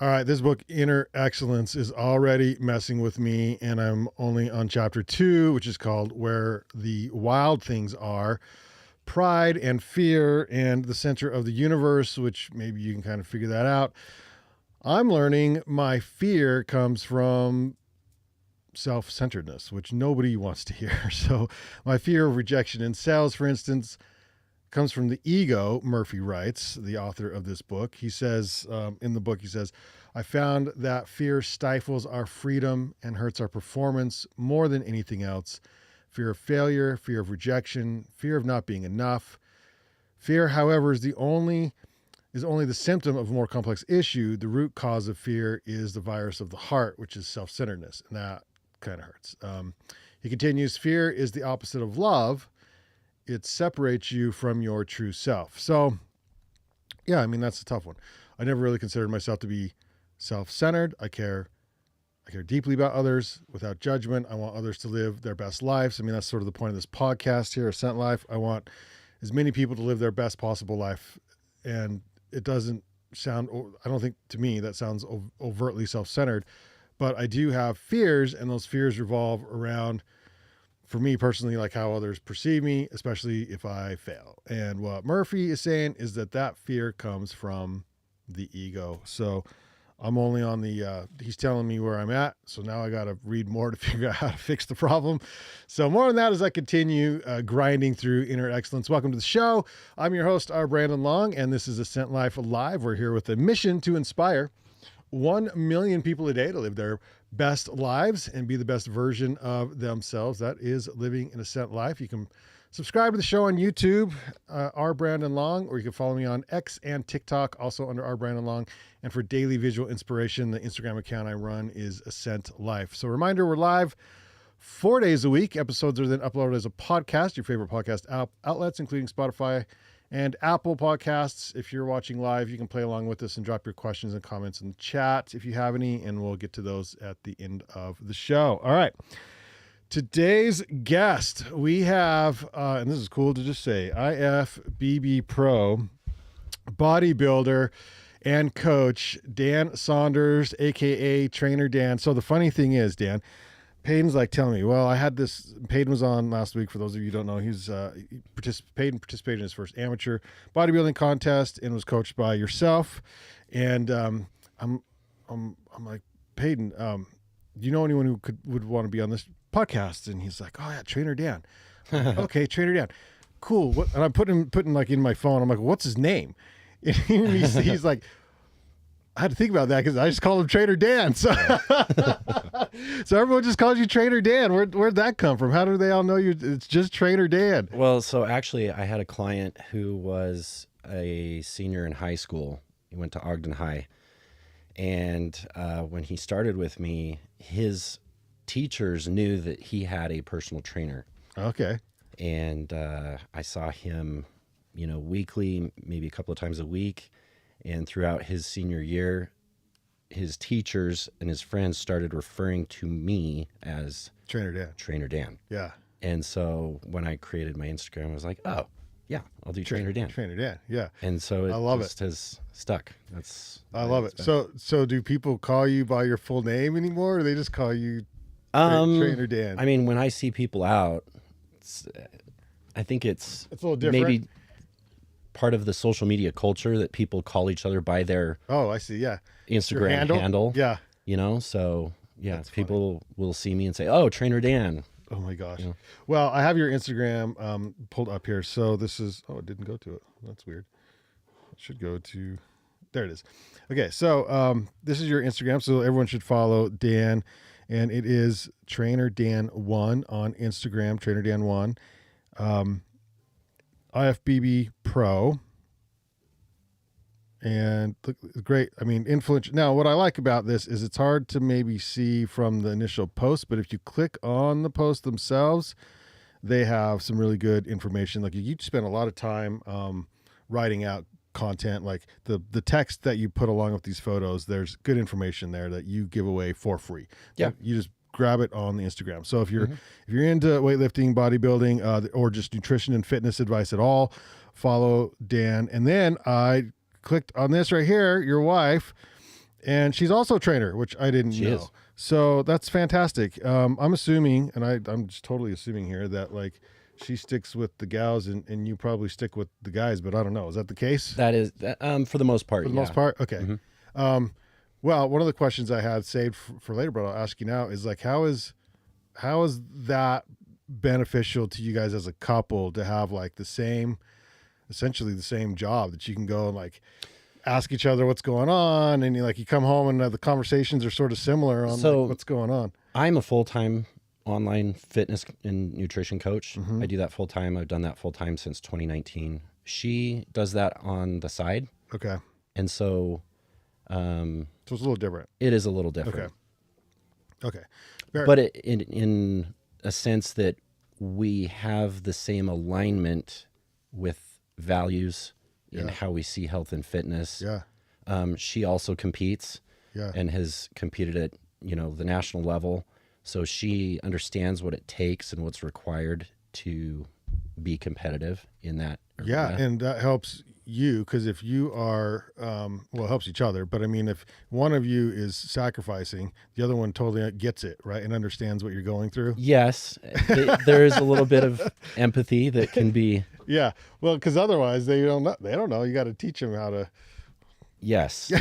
All right, this book, Inner Excellence, is already messing with me, and I'm only on chapter 2, which is called Where the Wild Things Are. Pride and fear and the center of the universe, which maybe you can kind of figure that out. I'm learning my fear comes from self-centeredness, which nobody wants to hear. So my fear of rejection in sales, for instance, comes from the ego, Murphy writes, the author of this book. He says, in the book, he says, I found that fear stifles our freedom and hurts our performance more than anything else. Fear of failure, fear of rejection, fear of not being enough. Fear, however, is only the symptom of a more complex issue. The root cause of fear is the virus of the heart, which is self-centeredness, and that kind of hurts. He continues, fear is the opposite of love. It separates you from your true self. So, yeah, I mean, that's a tough one. I never really considered myself to be self-centered. I care deeply about others without judgment. I want others to live their best lives. I mean, that's sort of the point of this podcast here, Ascent Life. I want as many people to live their best possible life. And it doesn't sound, I don't think to me that sounds overtly self-centered, but I do have fears, and those fears revolve around, for me personally, like how others perceive me, especially if I fail. And what Murphy is saying is that fear comes from the ego. So I'm only on he's telling me where I'm at. So now I got to read more to figure out how to fix the problem. So more on that as I continue grinding through Inner Excellence. Welcome to the show. I'm your host, R. Brandon Long, and this is Ascent Life Live. We're here with a mission to inspire 1 million people a day to live their best lives and be the best version of themselves. That is living an Ascent Life. You can subscribe to the show on YouTube, R. Brandon Long, or you can follow me on X and TikTok, also under R. Brandon Long. And for daily visual inspiration, the Instagram account I run is Ascent Life. So reminder, we're live 4 days a week. Episodes are then uploaded as a podcast, your favorite podcast outlets, including Spotify and Apple Podcasts. If you're watching live, you can play along with us and drop your questions and comments in the chat if you have any, and we'll get to those at the end of the show. All right. Today's guest, we have, and this is cool to just say, IFBB Pro, bodybuilder, and coach, Dan Saunders, a.k.a. Trainer Dan. So the funny thing is, Dan, Peyton's like telling me, well, I had this, Peyton was on last week. For those of you who don't know, he participated in his first amateur bodybuilding contest and was coached by yourself. And I'm like, Peyton, do you know anyone who would want to be on this podcast? And he's like, oh yeah, Trainer Dan. I'm like, okay, Trainer Dan. Cool. And I'm putting like in my phone, I'm like, what's his name? And he's like, I had to think about that because I just call him Trainer Dan. So, so everyone just calls you Trainer Dan. Where'd that come from? How do they all know you? It's just Trainer Dan. Well, so actually I had a client who was a senior in high school. He went to Ogden High. And when he started with me, his teachers knew that he had a personal trainer. Okay. And I saw him, weekly, maybe a couple of times a week. And throughout his senior year, his teachers and his friends started referring to me as Trainer Dan. Trainer Dan. Yeah. And so when I created my Instagram, I was like, oh, yeah, I'll do Trainer Dan. Trainer Dan, yeah. And so I love it has stuck. I love it. So do people call you by your full name anymore, or they just call you Trainer Dan? I mean, when I see people out, I think it's a little different. Maybe part of the social media culture that people call each other by their I see, yeah, Instagram handle. Yeah. So yeah, That's people will see me and say, oh, Trainer Dan. Oh my gosh. Yeah. Well, I have your Instagram pulled up here. So this is, it didn't go to it. That's weird. It should go to, there it is. Okay. So this is your Instagram. So everyone should follow Dan, and it is Trainer Dan 1 on Instagram, Trainer Dan 1, IFBB Pro. And look, great. I mean, influential. Now, what I like about this is it's hard to maybe see from the initial post, but if you click on the post themselves, they have some really good information. Like you spend a lot of time writing out content, like the text that you put along with these photos. There's good information there that you give away for free. Yeah, you just grab it on the Instagram. So if you're into weightlifting, bodybuilding, or just nutrition and fitness advice at all, follow Dan. And then I clicked on this right here, your wife, And she's also a trainer, which I didn't know. Is. So that's fantastic. I'm assuming, and I'm just totally assuming here that like she sticks with the gals and you probably stick with the guys, but I don't know. Is that the case? That is, for the most part. For the most part? Okay. Well, one of the questions I had saved for later, but I'll ask you now is like, how is that beneficial to you guys as a couple to have like essentially the same job that you can go and like ask each other what's going on, and you come home and the conversations are sort of similar on like, what's going on. I'm a full-time online fitness and nutrition coach. I do that full-time. I've done that full-time since 2019. She does that on the side. Okay. And so So it's a little different. it is a little different. Okay. But in a sense that we have the same alignment with values in how we see health and fitness. Yeah. She also competes Yeah. and has competed at, the national level. So she understands what it takes and what's required to be competitive in that arena. Yeah, and that helps you because if you are, it helps each other. But I mean, if one of you is sacrificing, the other one totally gets it, right, and understands what you're going through. Yes, there is a little bit of empathy that can be. Yeah, well, because otherwise they don't know. You got to teach them how to. Yes.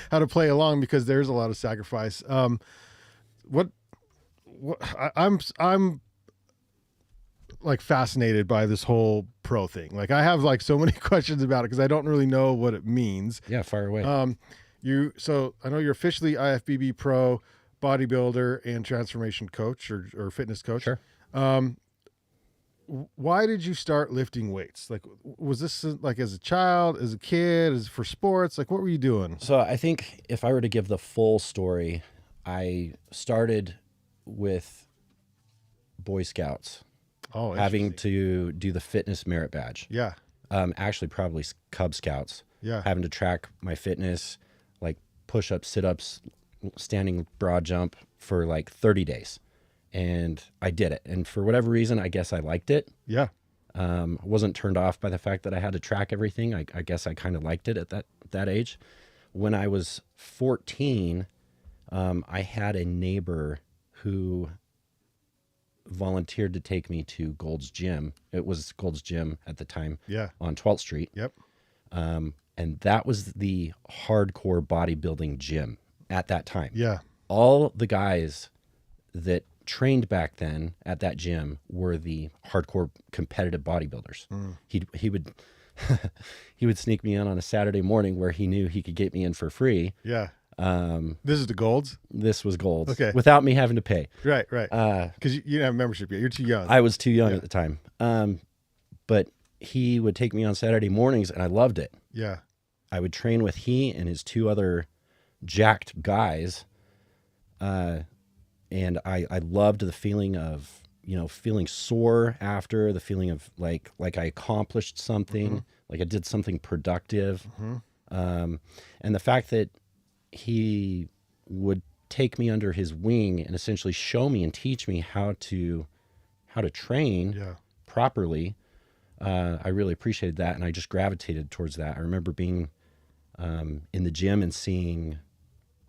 How to play along because there's a lot of sacrifice. I'm like fascinated by this whole pro thing. Like I have like so many questions about it because I don't really know what it means. Yeah, fire away. So I know you're officially IFBB pro, bodybuilder, and transformation coach or fitness coach. Sure. Why did you start lifting weights? Like, was this like as a child, as a kid, as for sports? Like, what were you doing? So I think if I were to give the full story, I started with Boy Scouts. Oh, having to do the fitness merit badge. Yeah. Actually, probably Cub Scouts. Yeah. Having to track my fitness, like push-ups, sit-ups, standing broad jump for like 30 days. And I did it. And for whatever reason, I guess I liked it. Yeah. I wasn't turned off by the fact that I had to track everything. I guess I kind of liked it at that age. When I was 14, I had a neighbor who volunteered to take me to Gold's Gym. It was Gold's Gym at the time. Yeah. On 12th Street. Yep. And that was the hardcore bodybuilding gym at that time. Yeah. All the guys that trained back then at that gym were the hardcore competitive bodybuilders. He would he would sneak me in on a Saturday morning where he knew he could get me in for free. Yeah. This is the Golds? This was Gold's. Okay. Without me having to pay. Right. Because you didn't have membership yet. You're too young. I was too young at the time. But he would take me on Saturday mornings and I loved it. Yeah. I would train with he and his two other jacked guys. And I loved the feeling of, feeling sore after, the feeling of like I accomplished something, like I did something productive. And the fact that he would take me under his wing and essentially show me and teach me how to train properly. I really appreciated that. And I just gravitated towards that. I remember being in the gym and seeing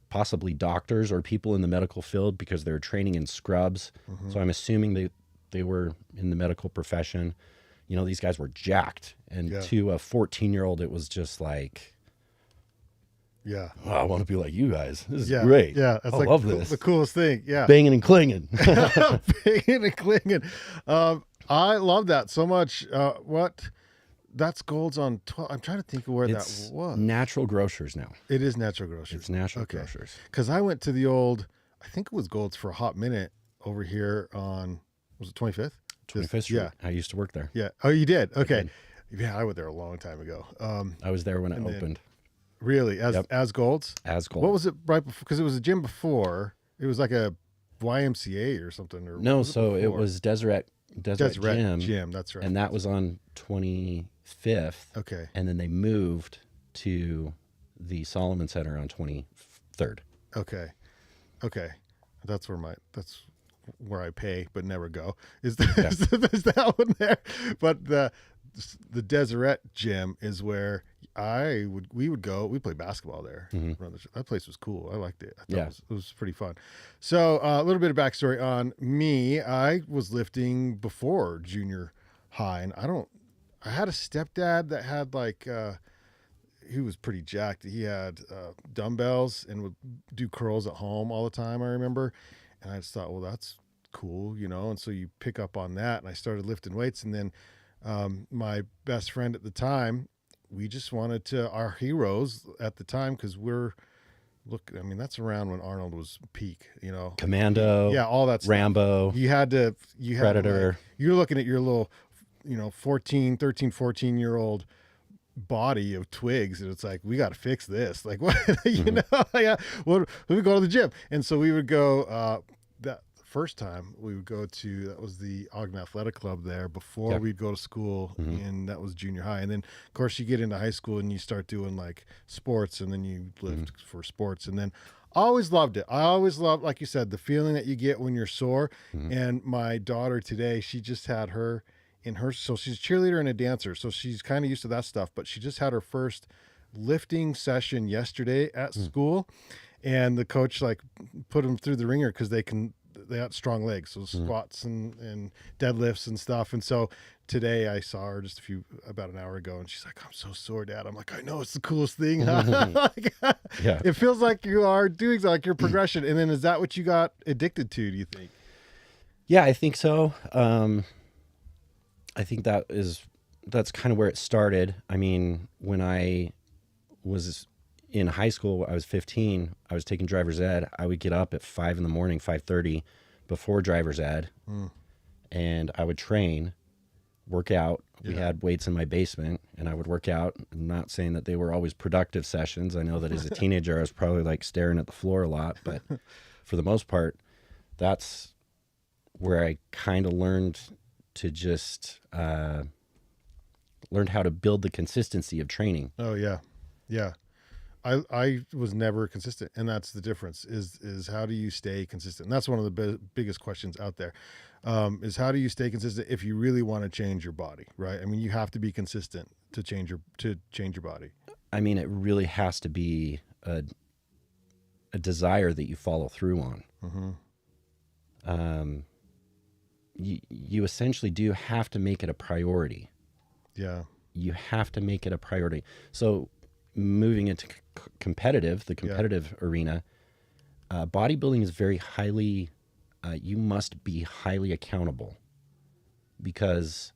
possibly doctors or people in the medical field because they were training in scrubs. So I'm assuming they were in the medical profession. These guys were jacked. And to a 14-year-old, it was just like, yeah, oh, I want to be like you guys. This is great. Yeah, that's I like love this. The coolest thing. Yeah, banging and clinging. Banging and clinging. I love that so much. That's Gold's on 12. I'm trying to think of where that was. Natural Grocers now. It is Natural Grocers. It's Natural Grocers. Because I went to the old, I think it was Gold's for a hot minute over here on, was it 25th? 25th Street. Yeah. I used to work there. Yeah. Oh, you did? Okay. I did. Yeah, I went there a long time ago. I was there when it opened. Really? As Gold's? As Gold's. What was it right before? Because it was a gym before. It was like a YMCA or something. Or no, it was Deseret Gym. That's right. And that was on 25th. Okay. And then they moved to the Solomon Center on 23rd. Okay. That's where I pay but never go. Is that one there? But the Deseret gym is where we would go. We play basketball there. That place was cool. I liked it. I thought it was pretty fun. So a little bit of backstory on me. I was lifting before junior high, and I had a stepdad that had like he was pretty jacked. He had dumbbells and would do curls at home all the time, I remember. And I just thought, well, that's cool, you know? And so you pick up on that. And I started lifting weights. And then my best friend at the time, we just wanted to, our heroes at the time, because I mean, that's around when Arnold was peak, you know? Commando. Yeah, all that stuff. Rambo. Predator. You're looking at your little, 13, 14-year-old body of twigs, and it's like, we got to fix this. Like, what, yeah. Well, let me go to the gym. And so we would go, that first time we would go to, that was the Ogden Athletic Club there before we'd go to school, and that was junior high. And then of course you get into high school and you start doing like sports, and then you lift for sports. And then I always loved it. I always loved, like you said, the feeling that you get when you're sore. And my daughter today, she just had her so she's a cheerleader and a dancer, so she's kind of used to that stuff, but she just had her first lifting session yesterday at school, and the coach like put them through the ringer because they got strong legs, so squats and deadlifts and stuff. And so today I saw her just about an hour ago, and she's like, I'm so sore, Dad. I'm like, I know, it's the coolest thing. It feels like you are doing like your progression. And then is that what you got addicted to, do you think? Yeah, I think so. I think that's kind of where it started. I mean, when I was in high school, I was 15, I was taking driver's ed. I would get up at 5 in the morning, 5:30 before driver's ed. And I would train, work out. We had weights in my basement, and I would work out. I'm not saying that they were always productive sessions. I know that as a teenager, I was probably like staring at the floor a lot, but for the most part, that's where I kind of learned to just learn how to build the consistency of training. Oh yeah. Yeah. I was never consistent, and that's the difference is how do you stay consistent? And that's one of the biggest questions out there, is how do you stay consistent if you really want to change your body, right? I mean, you have to be consistent to change your body. I mean, it really has to be a desire that you follow through on. You essentially do have to make it a priority. Yeah. You have to make it a priority. So moving into the competitive arena, bodybuilding is very highly, you must be highly accountable, because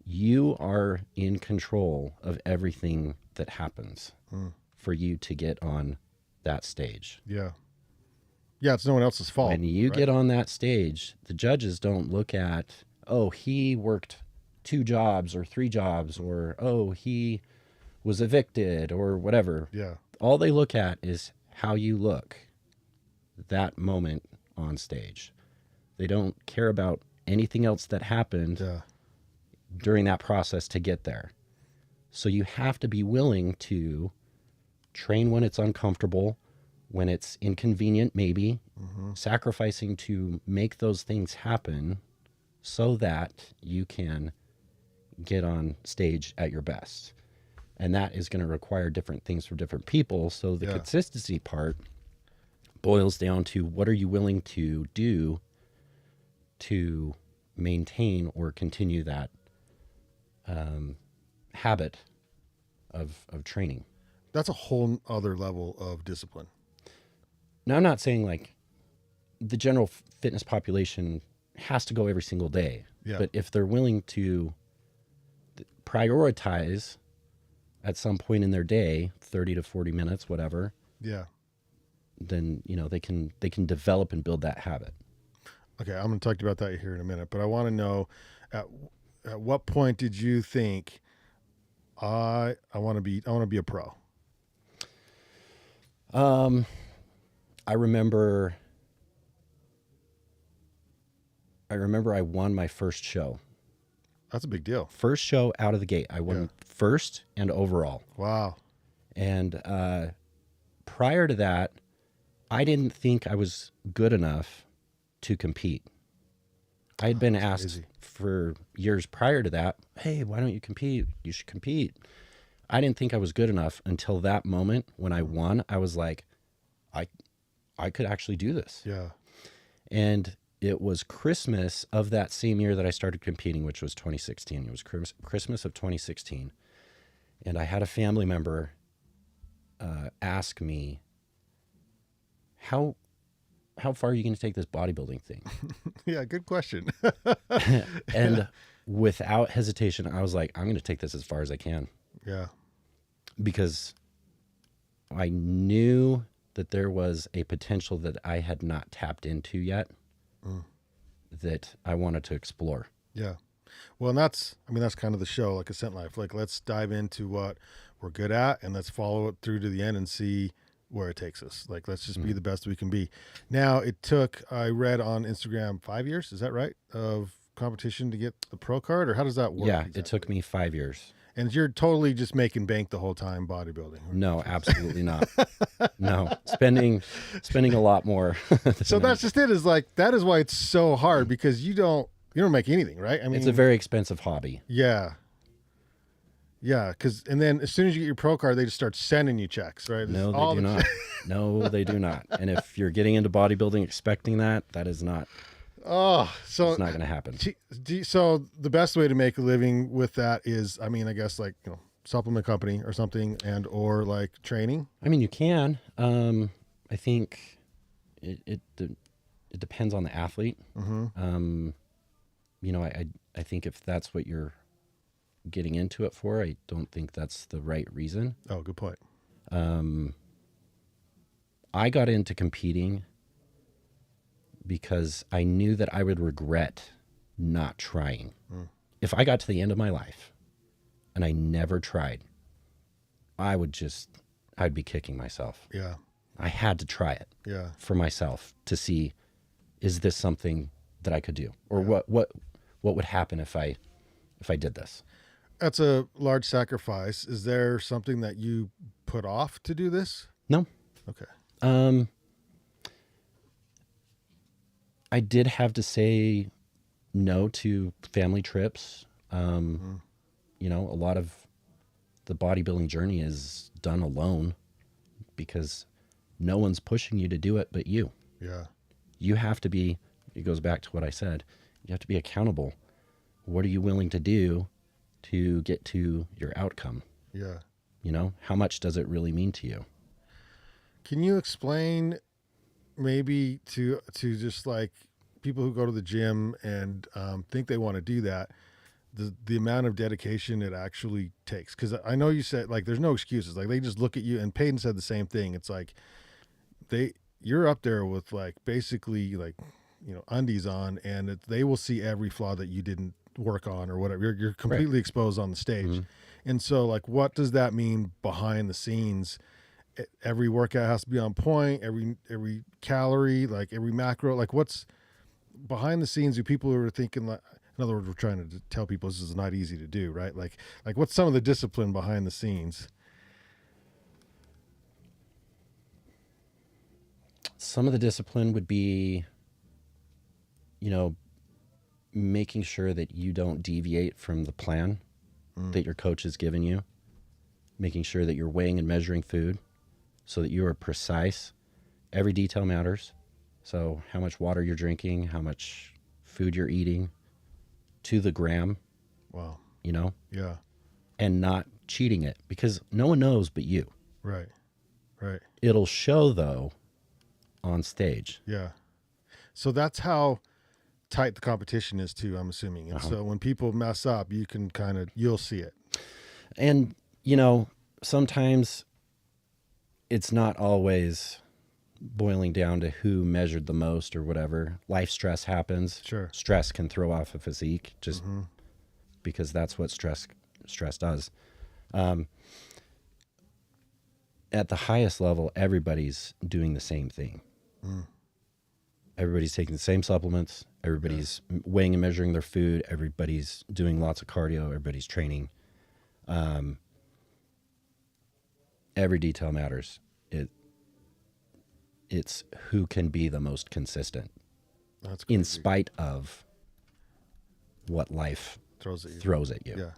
you are in control of everything that happens for you to get on that stage. Yeah. Yeah, it's no one else's fault. When you get on that stage, the judges don't look at, oh, he worked 2 jobs or 3 jobs, or, oh, he was evicted or whatever. Yeah. All they look at is how you look that moment on stage. They don't care about anything else that happened during that process to get there. So you have to be willing to train when it's uncomfortable, when it's inconvenient, maybe, sacrificing to make those things happen so that you can get on stage at your best. And that is going to require different things for different people. So the consistency part boils down to, what are you willing to do to maintain or continue that habit of training? That's a whole other level of discipline. Now, I'm not saying like the general fitness population has to go every single day, but if they're willing to prioritize at some point in their day, 30 to 40 minutes, whatever, then, they can develop and build that habit. Okay, I'm going to talk to you about that here in a minute, but I want to know at what point did you think I want to be a pro? I remember I won my first show. That's a big deal. First show out of the gate. I won first and overall. Wow. And prior to that, I didn't think I was good enough to compete. I had been That's asked crazy. for years prior to that, hey, why don't you compete? You should compete. I didn't think I was good enough until that moment when I won. I was like, I I could actually do this. Yeah. And it was Christmas of that same year that I started competing, which was 2016. It was Christmas of 2016. And I had a family member ask me, how far are you going to take this bodybuilding thing? Yeah, good question. And without hesitation, I was like, I'm going to take this as far as I can, Yeah. because I knew that there was a potential that I had not tapped into yet that I wanted to explore. Yeah. Well, and that's kind of the show, like Ascent Life. Like, let's dive into what we're good at and let's follow it through to the end and see where it takes us. Like, let's just be the best we can be. Now, it took, I read on Instagram, 5 years, is that right? Of competition to get the pro card, or how does that work? Yeah, exactly? it took me 5 years. And you're totally just making bank the whole time bodybuilding. Right? No, absolutely not. No, spending a lot more. So that's just it. Is like, that is why it's so hard, because you don't make anything, right? I mean, It's a very expensive hobby. yeah. Yeah, and then as soon as you get your pro card, they just start sending you checks, right? No, they do not. No, they do not. And if you're getting into bodybuilding expecting that is not. Oh, so it's not going to happen. So the best way to make a living with that is, I mean, I guess, like, supplement company or something, and or like training. I mean, you can. I think it depends on the athlete. Mm-hmm. I think if that's what you're getting into it for, I don't think that's the right reason. Oh, good point. I got into competing because I knew that I would regret not trying. If I got to the end of my life and I never tried, I'd be kicking myself. Yeah. I had to try it. Yeah. For myself to see, is this something that I could do, or what would happen if I did this? That's a large sacrifice. Is there something that you put off to do this? No. Okay. I did have to say no to family trips. A lot of the bodybuilding journey is done alone because no one's pushing you to do it but you. Yeah. You have to be, it goes back to what I said, you have to be accountable. What are you willing to do to get to your outcome? Yeah. How much does it really mean to you? Can you explain maybe to just like people who go to the gym and think they want to do that, the amount of dedication it actually takes? Because I know you said, like, there's no excuses. Like, they just look at you, and Peyton said the same thing. It's like you're up there with, like, basically, like, undies on, and they will see every flaw that you didn't work on or whatever. You're completely exposed on the stage. Mm-hmm. And so, like, what does that mean behind the scenes? Every workout has to be on point, every calorie, like every macro, like, what's behind the scenes? Do people who are thinking, like, in other words, we're trying to tell people this is not easy to do, right? Like what's some of the discipline behind the scenes? Some of the discipline would be, making sure that you don't deviate from the plan that your coach has given you, making sure that you're weighing and measuring food so that you are precise. Every detail matters. So how much water you're drinking, how much food you're eating to the gram. Wow. Yeah. And not cheating it, because no one knows but you. Right. It'll show, though, on stage. Yeah. So that's how tight the competition is too, I'm assuming. And so when people mess up, you can you'll see it. And, sometimes it's not always boiling down to who measured the most or whatever. Life stress happens. Sure. Stress can throw off a physique just because that's what stress does. At the highest level, everybody's doing the same thing. Everybody's taking the same supplements. Everybody's weighing and measuring their food. Everybody's doing lots of cardio. Everybody's training. Every detail matters. It's who can be the most consistent. That's crazy. In spite of what life Throws at you. throws at you. Yeah.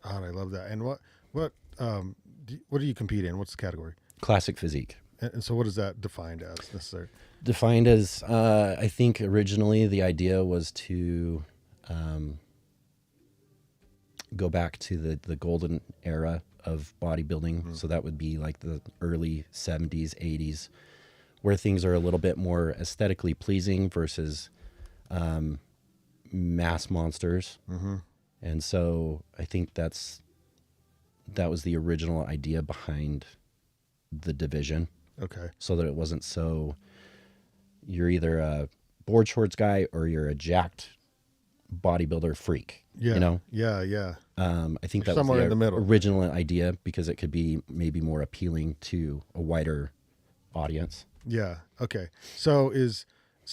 God, I love that. And what do you compete in? What's the category? Classic physique. And so what is that defined as necessarily? Defined as, I think originally the idea was to go back to the golden era of bodybuilding. So that would be like the early 70s, 80s, where things are a little bit more aesthetically pleasing versus mass monsters. And so I think that was the original idea behind the division. Okay. So that it wasn't so, you're either a board shorts guy or you're a jacked bodybuilder freak. Yeah. You know? Yeah. I think that somewhere was in the middle. original idea, because it could be maybe more appealing to a wider audience. Yeah. Okay. So is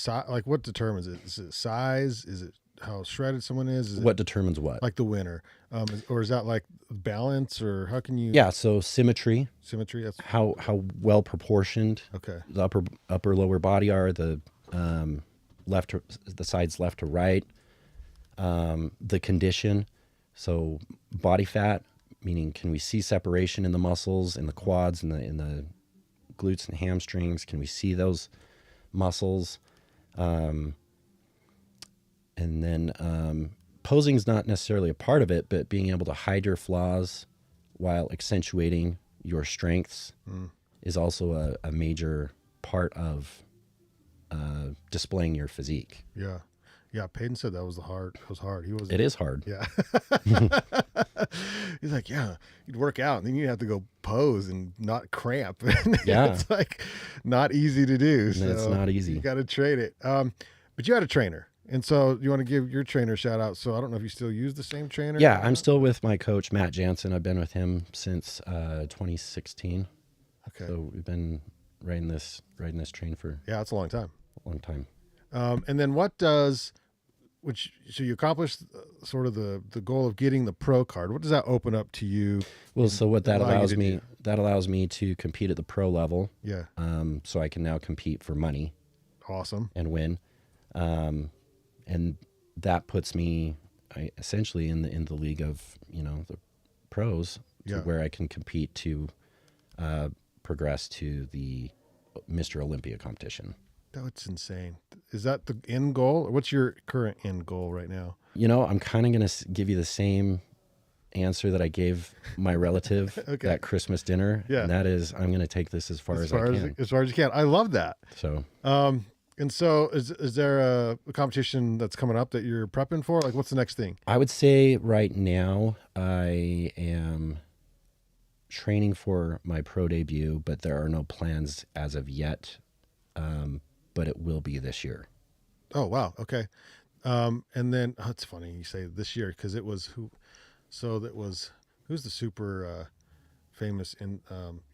like what determines it? Is it size? Is it how shredded someone is? Is What it determines what? like the winner? Or is that like balance, or how can you? Yeah, so symmetry, Symmetry. That's how well proportioned okay. the upper lower body are, the the sides left to right, the condition. So body fat, meaning can we see separation in the muscles, in the quads, in the glutes and hamstrings? Can we see those muscles? And then posing is not necessarily a part of it, but being able to hide your flaws while accentuating your strengths is also a major part of displaying your physique. Yeah. Yeah. Peyton said that was hard. It was hard. It is hard. Yeah. He's like, yeah, you'd work out and then you have to go pose and not cramp. Yeah. It's like not easy to do. So It's not easy. You got to train it. But you had a trainer. And so you want to give your trainer a shout out. So I don't know if you still use the same trainer. Yeah, I'm still with my coach, Matt Jansen. I've been with him since 2016. Okay. So we've been riding this train for Yeah, it's a long time. a long time. And then so you accomplished sort of the goal of getting the pro card. What does that open up to you? Well, so what that allow you allows to me, do? that allows me to compete at the pro level. Yeah. So I can now compete for money Awesome. and win. And that puts me essentially in the league of, the pros, to Yeah. where I can compete to progress to the Mr. Olympia competition. That's insane. Is that the end goal? Or what's your current end goal right now? I'm kind of going to give you the same answer that I gave my relative Okay. at Christmas dinner. Yeah. And that is, I'm going to take this as far as I can. As far as you can. I love that. So, And so is there a competition that's coming up that you're prepping for? Like, what's the next thing? I would say right now I am training for my pro debut, but there are no plans as of yet. But it will be this year. Oh, wow. Okay. And then it's funny you say this year, because it was who's the super famous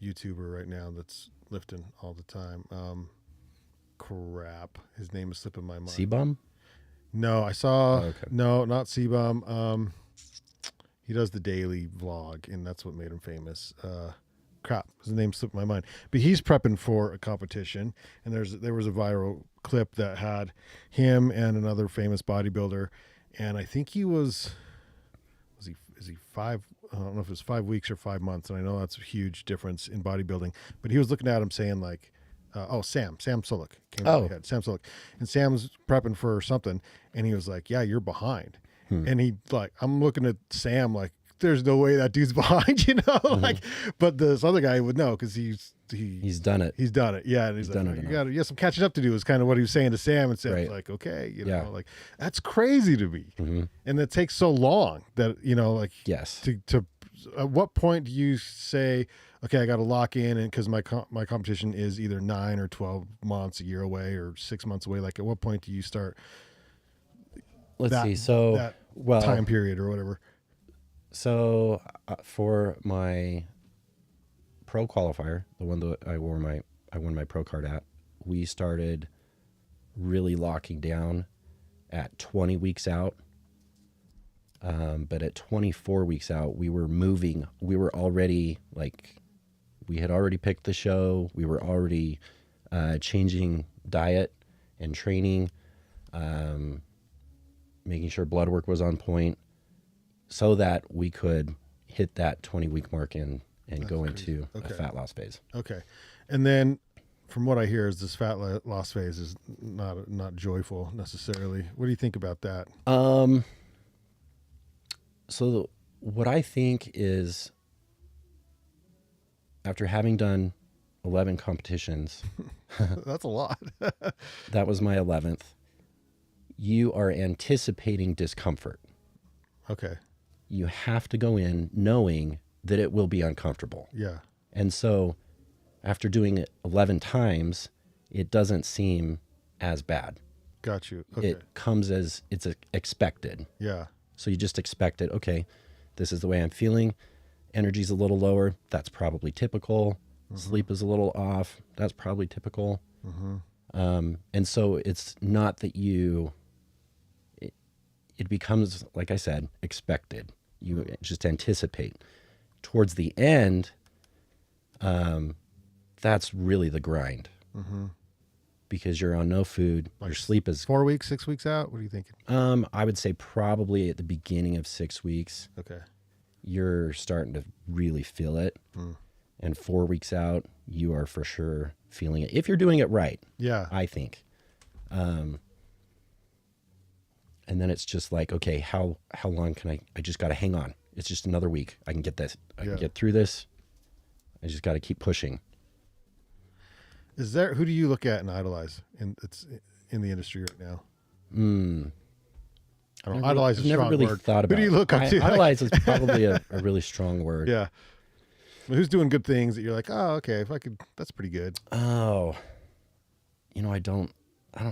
YouTuber right now that's lifting all the time? Crap. His name is slipping my mind. C-Bum? No, I saw. Oh, okay. No, not C-Bum. He does the daily vlog, and that's what made him famous. Crap, his name slipped my mind. But he's prepping for a competition, and there was a viral clip that had him and another famous bodybuilder, and I think is he 5? I don't know if it was 5 weeks or 5 months, and I know that's a huge difference in bodybuilding. But he was looking at him saying like, Sam Sulek came to my head. Sam Sulek, and Sam's prepping for something, and he was like, yeah, you're behind. And he I'm looking at Sam like, there's no way that dude's behind, like, but this other guy would know, because he's done it. He's done it. Yeah. And he's done like, it you enough. got some catching up to do, is kind of what he was saying to Sam, and Sam's Right. like, okay, Yeah. like, that's crazy to me. And it takes so long that, like, Yes. to at what point do you say, okay, I got to lock in, and because my competition is either 9 or 12 months, a year away, or 6 months away. Like, at what point do you start Let's that- see. So, that well, time period or whatever? so for my pro qualifier, the one that I won my pro card at, we started really locking down at 20 weeks out. But at 24 weeks out, we were moving. We were already we had already picked the show. We were already changing diet and training. making sure blood work was on point so that we could hit that 20-week mark and go into a fat loss phase. Okay. And then from what I hear is this fat loss phase is not joyful necessarily. What do you think about that? So what I think is, after having done 11 competitions, That's a lot. that was my 11th, you are anticipating discomfort. Okay. You have to go in knowing that it will be uncomfortable. Yeah. And so after doing it 11 times, it doesn't seem as bad. Got you. Okay. It comes as it's expected. Yeah. So you just expect it. Okay, this is the way I'm feeling. Energy's a little lower. That's probably typical. Sleep is a little off. That's probably typical. And so it's not that it becomes, like I said, expected. You just anticipate. Towards the end, that's really the grind. Because you're on no food. Your sleep is 4 weeks, 6 weeks out. What are you thinking? I would say probably at the beginning of 6 weeks. Okay. You're starting to really feel it. And 4 weeks out, you are for sure feeling it. If you're doing it right. Yeah. I think. And then it's just like, okay, how long can I just got to hang on. It's just another week. I can get this. I can get through this. I just got to keep pushing. Who do you look at and idolize in the industry right now? I don't know. Idolize is a I've never strong really word. thought about Who do you look up to? Idolize is probably a really strong word. Yeah. But who's doing good things that you're like, oh, okay, if I could, that's pretty good. Oh, I don't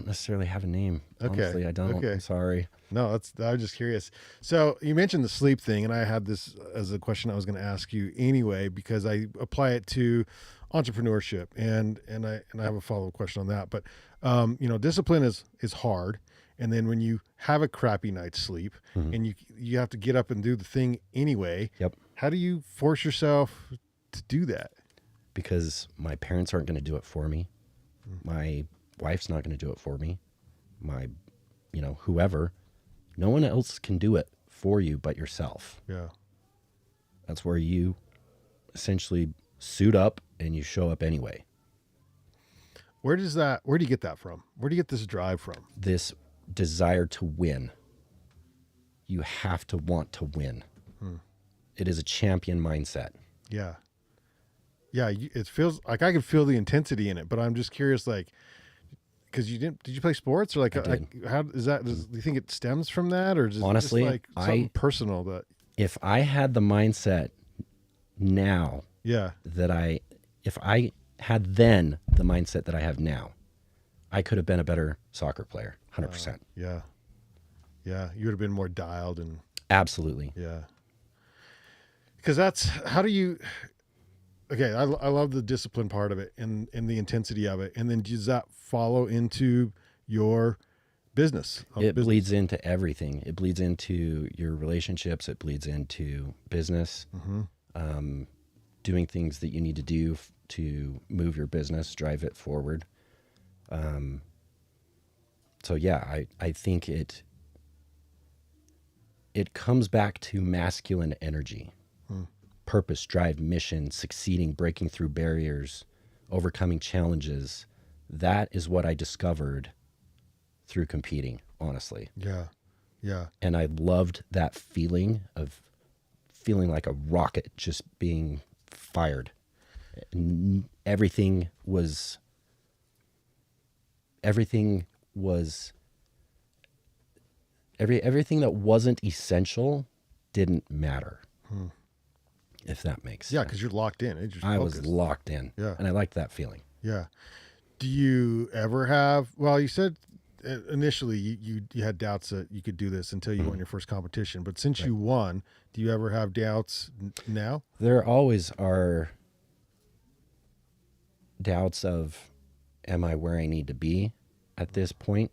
necessarily have a name. Okay. Honestly, I don't. Okay. I'm sorry. No, I was just curious. So you mentioned the sleep thing, and I had this as a question I was going to ask you anyway, because I apply it to entrepreneurship, and I have a follow-up question on that. But discipline is hard, and then when you have a crappy night's sleep, and you have to get up and do the thing anyway. Yep. How do you force yourself to do that? Because my parents aren't going to do it for me. My wife's not going to do it for me. My, whoever. No one else can do it for you but yourself. Yeah. That's where you essentially suit up and you show up anyway. Where do you get that from? Where do you get this drive from? This desire to win. You have to want to win. It is a champion mindset. Yeah. Yeah. It feels like I can feel the intensity in it, but I'm just curious, like, because did you play sports, or like, how is that? Do you think it stems from that, or honestly, just like something personal that? If I had the mindset now, if I had then the mindset that I have now, I could have been a better soccer player, 100%. Yeah. You would have been more dialed and. Absolutely. Yeah. Because how do you? Okay, I love the discipline part of it and the intensity of it, and then does that follow into your business? It bleeds into everything. It bleeds into your relationships. It bleeds into business. Doing things that you need to do to move your business, drive it forward. So yeah, I think it comes back to masculine energy. Purpose, drive, mission, succeeding, breaking through barriers, overcoming challenges. That is what I discovered through competing, honestly. Yeah. And I loved that feeling of feeling like a rocket just being fired. Everything that wasn't essential didn't matter. If that makes sense. Yeah, because you're locked in. I was locked in. Yeah. And I liked that feeling. Yeah. Do you ever have, well, you said initially you had doubts that you could do this until you won your first competition, but since you won, do you ever have doubts now? There always are doubts of, am I where I need to be at this point?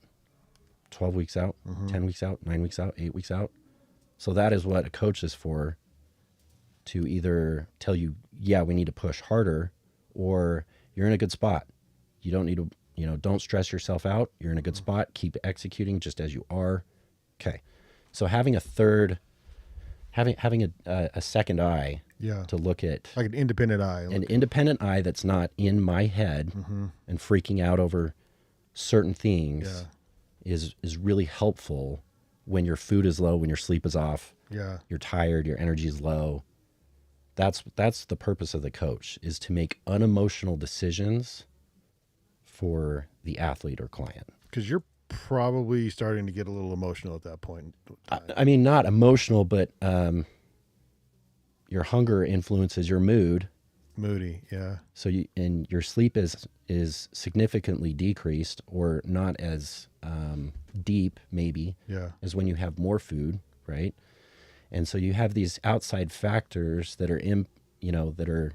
12 weeks out, 10 weeks out, 9 weeks out, 8 weeks out. So that is what a coach is for, to either tell you, yeah, we need to push harder, or you're in a good spot. You don't need to, don't stress yourself out. You're in a good spot. Keep executing just as you are. Okay. So having having a second eye Yeah. to look at Like an independent eye. an independent eye that's not in my head and freaking out over certain things is really helpful when your food is low, when your sleep is off, Yeah. you're tired, your energy is low. That's the purpose of the coach, is to make unemotional decisions for the athlete or client. Because you're probably starting to get a little emotional at that point. I mean, not emotional, but your hunger influences your mood. Moody. Yeah. So and your sleep is significantly decreased, or not as deep maybe Yeah. as when you have more food, right? And so you have these outside factors that are that are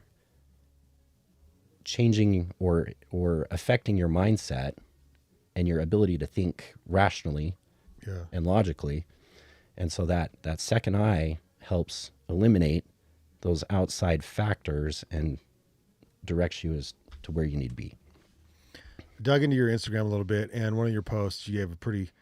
changing or affecting your mindset and your ability to think rationally and logically. And so that second eye helps eliminate those outside factors and directs you as to where you need to be. Dug into your Instagram a little bit, and one of your posts, you gave it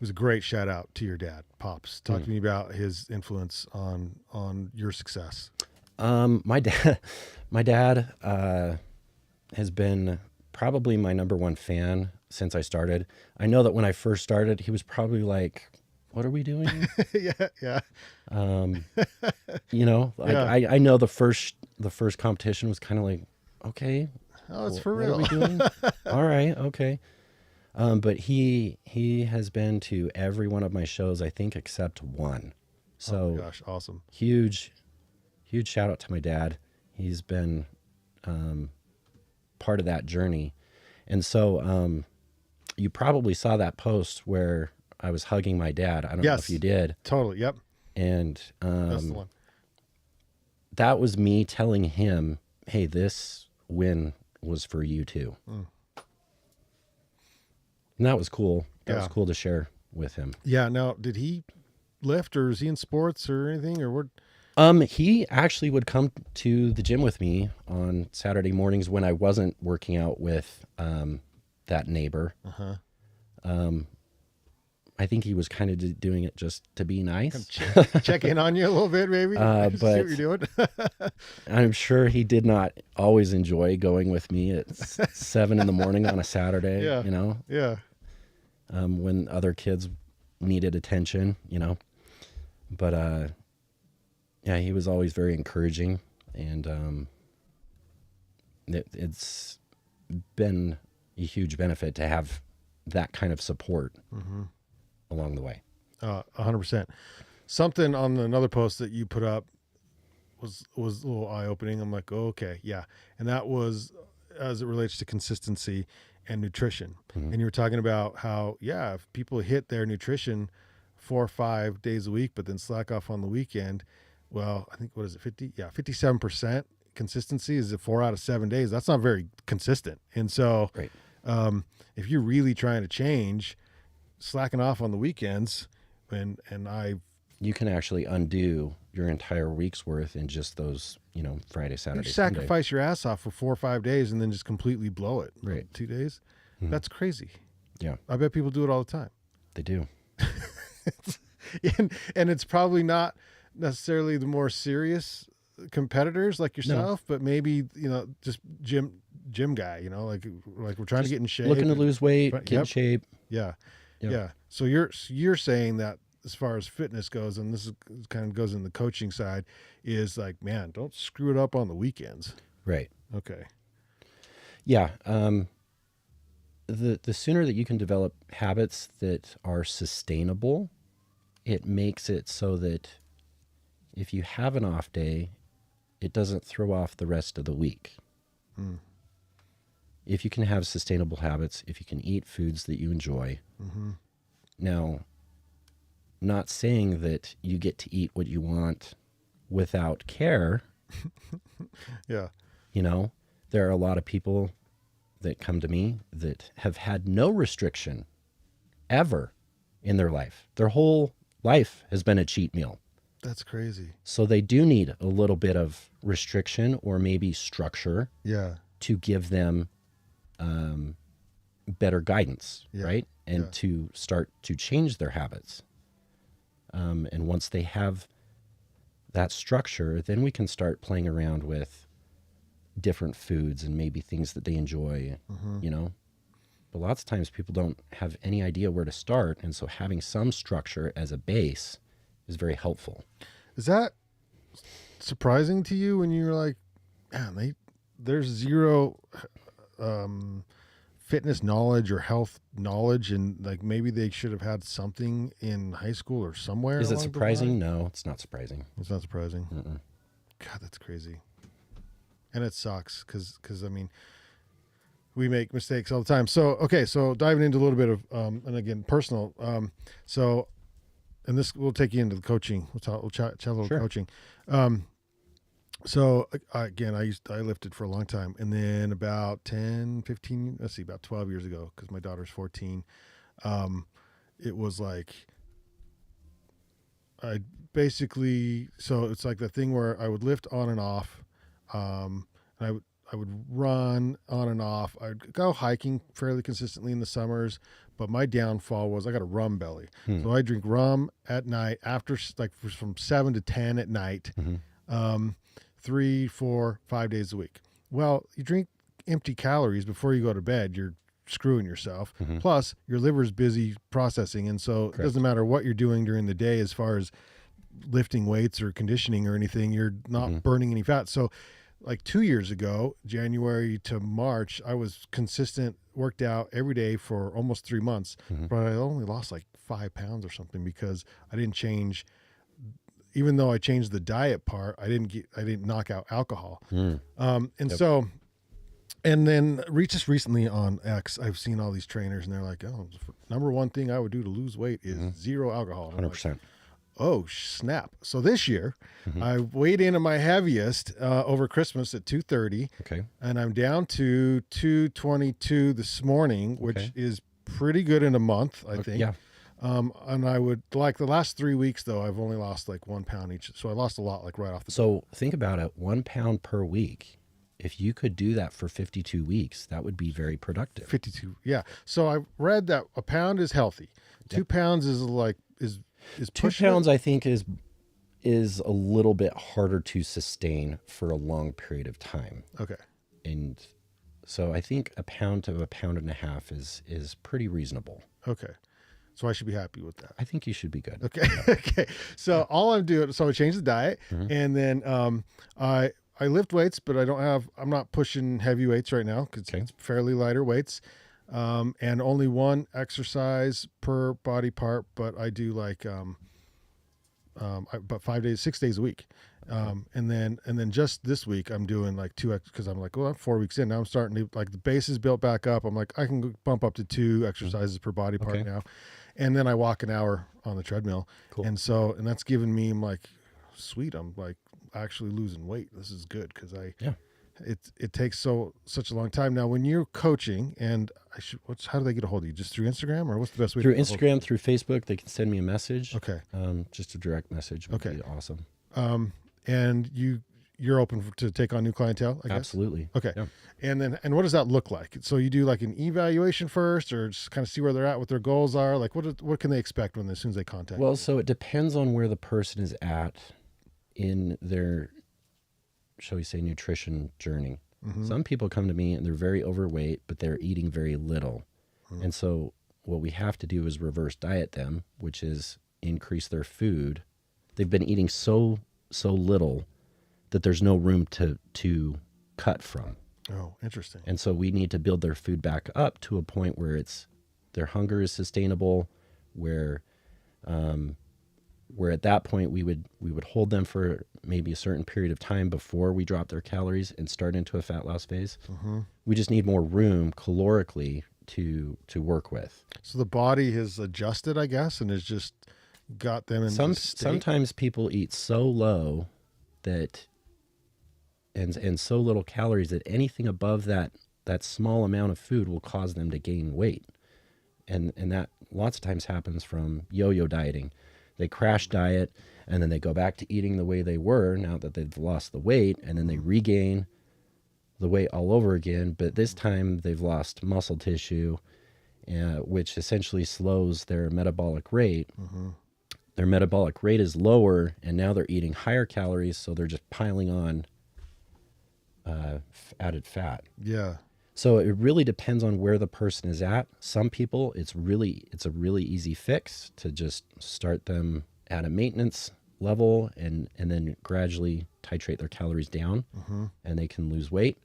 was a great shout out to your dad, Pops. Talk to me about his influence on your success. My dad has been probably my number one fan since I started. I know that when I first started, he was probably like, "What are we doing?" Yeah. I know the first competition was kind of like, okay, Oh, it's for what real. are we doing? All right, okay. But he has been to every one of my shows, I think, except one. So, oh my gosh, awesome. huge shout out to my dad. He's been part of that journey. And so you probably saw that post where I was hugging my dad. I don't know if you did. Totally. Yep. And That's the one. that was me telling him, hey, this win was for you too. And that was cool. That was cool to share with him. Yeah. Now, did he lift, or is he in sports or anything, or what? He actually would come to the gym with me on Saturday mornings when I wasn't working out with that neighbor. I think he was kind of doing it just to be nice. Check in on you a little bit, maybe. But see what you're doing. I'm sure he did not always enjoy going with me at 7 a.m. on a Saturday. Yeah. Yeah. When other kids needed attention, But yeah, he was always very encouraging, and it's been a huge benefit to have that kind of support along the way. 100%. Something on another post that you put up was a little eye-opening. I'm like, oh, okay, yeah. And that was as it relates to consistency and nutrition. And you were talking about how, if people hit their nutrition 4 or 5 days a week, but then slack off on the weekend, well, I think, what is it, 57% consistency is 4 out of 7 days. That's not very consistent. And so Right. If you're really trying to change, slacking off on the weekends, you can actually undo your entire week's worth in just those, Friday, Saturday, you Sunday. sacrifice your ass off for 4 or 5 days and then just completely blow it. Right. 2 days. That's crazy. Yeah, I bet people do it all the time. they do. and it's probably not necessarily the more serious competitors like yourself, but maybe, just gym guy, like we're trying to get in shape. Looking to lose weight, get in shape. Yeah. Yep. Yeah. So you're saying that as far as fitness goes, and this is kind of goes in the coaching side, is like, man, don't screw it up on the weekends. Right. Okay. Yeah. The sooner that you can develop habits that are sustainable, it makes it so that if you have an off day, it doesn't throw off the rest of the week. If you can have sustainable habits, if you can eat foods that you enjoy. Now, not saying that you get to eat what you want without care. Yeah. There are a lot of people that come to me that have had no restriction ever in their life. Their whole life has been a cheat meal. That's crazy. So they do need a little bit of restriction or maybe structure to give them better guidance, right? And to start to change their habits. And once they have that structure, then we can start playing around with different foods and maybe things that they enjoy, you know? But lots of times people don't have any idea where to start. And so having some structure as a base is very helpful. Is that surprising to you when you're like, man, there's zero fitness knowledge or health knowledge, and like maybe they should have had something in high school or somewhere? Is it surprising? No, it's not surprising. It's not surprising. Mm-mm. God, that's crazy. And it sucks because I mean, we make mistakes all the time. So, okay, so diving into a little bit of, and again, personal. And this will take you into the coaching. We'll chat a little coaching. So again, I lifted for a long time, and then about 12 years ago, because my daughter's 14, it was like, I basically, so it's like the thing where I would lift on and off, and I would run on and off. I'd go hiking fairly consistently in the summers, but my downfall was I got a rum belly. So I drink rum at night after, like, from 7 to 10 at night, 3, 4, 5 days a week. Well, you drink empty calories before you go to bed, you're screwing yourself. Plus, your liver's busy processing, and so it doesn't matter what you're doing during the day as far as lifting weights or conditioning or anything, you're not burning any fat. So like 2 years ago, January to March, I was consistent, worked out every day for almost 3 months, but I only lost like 5 pounds or something because I didn't change. Even though I changed the diet part, I didn't knock out alcohol. So, and then just recently on X, I've seen all these trainers and they're like, oh, number one thing I would do to lose weight is zero alcohol. 100%. Like, oh, snap. So this year, I weighed in at my heaviest over Christmas at 230. Okay. And I'm down to 222 this morning, which is pretty good in a month, I think. Yeah. And I would, like, the last 3 weeks, though, I've only lost like 1 pound each. So I lost a lot, like, right off the bat. So think about it, 1 pound per week. If you could do that for 52 weeks, that would be very productive. 52. Yeah. So I read that a pound is healthy. 2 pounds is like, is 2 pounds, I think, is a little bit harder to sustain for a long period of time. Okay. And so I think a pound to a pound and a half is pretty reasonable. Okay. So I should be happy with that. I think you should be good. Okay. Okay. So all I'm doing, so I changed the diet, and then I lift weights, but I'm not pushing heavy weights right now because it's fairly lighter weights, and only one exercise per body part. But I do like, but 6 days a week. And then just this week I'm doing like 2 because I'm like, well, I'm 4 weeks in now. I'm starting to, like, the base is built back up. I'm like, I can bump up to 2 exercises per body part now. And then I walk an hour on the treadmill. Cool. And that's given me, I'm like, sweet. I'm like actually losing weight. This is good. Cause it takes such a long time. Now, when you're coaching, and how do they get a hold of you? Just through Instagram, or what's the best way? Through Instagram, through Facebook, they can send me a message. Okay. Just a direct message would be awesome. And you're open to take on new clientele, I guess? Absolutely. Okay. Yeah. And what does that look like? So you do like an evaluation first, or just kind of see where they're at, what their goals are? Like, what can they expect as soon as they contact you? Well, so it depends on where the person is at in their, shall we say, nutrition journey. Some people come to me and they're very overweight, but they're eating very little. And so what we have to do is reverse diet them, which is increase their food. They've been eating so little that there's no room to cut from. Oh, interesting. And so we need to build their food back up to a point where their hunger is sustainable, where at that point we would hold them for maybe a certain period of time before we drop their calories and start into a fat loss phase. We just need more room calorically to work with. So the body has adjusted, I guess, and has just got them in sometimes people eat so low that and so little calories that anything above that small amount of food will cause them to gain weight. And that lots of times happens from yo-yo dieting. They crash diet and then they go back to eating the way they were now that they've lost the weight, and then they regain the weight all over again, but this time they've lost muscle tissue, which essentially slows their metabolic rate. their metabolic rate is lower, and now they're eating higher calories, so they're just piling on added fat. Yeah. So it really depends on where the person is at. Some people, it's a really easy fix to just start them at a maintenance level and then gradually titrate their calories down, and they can lose weight.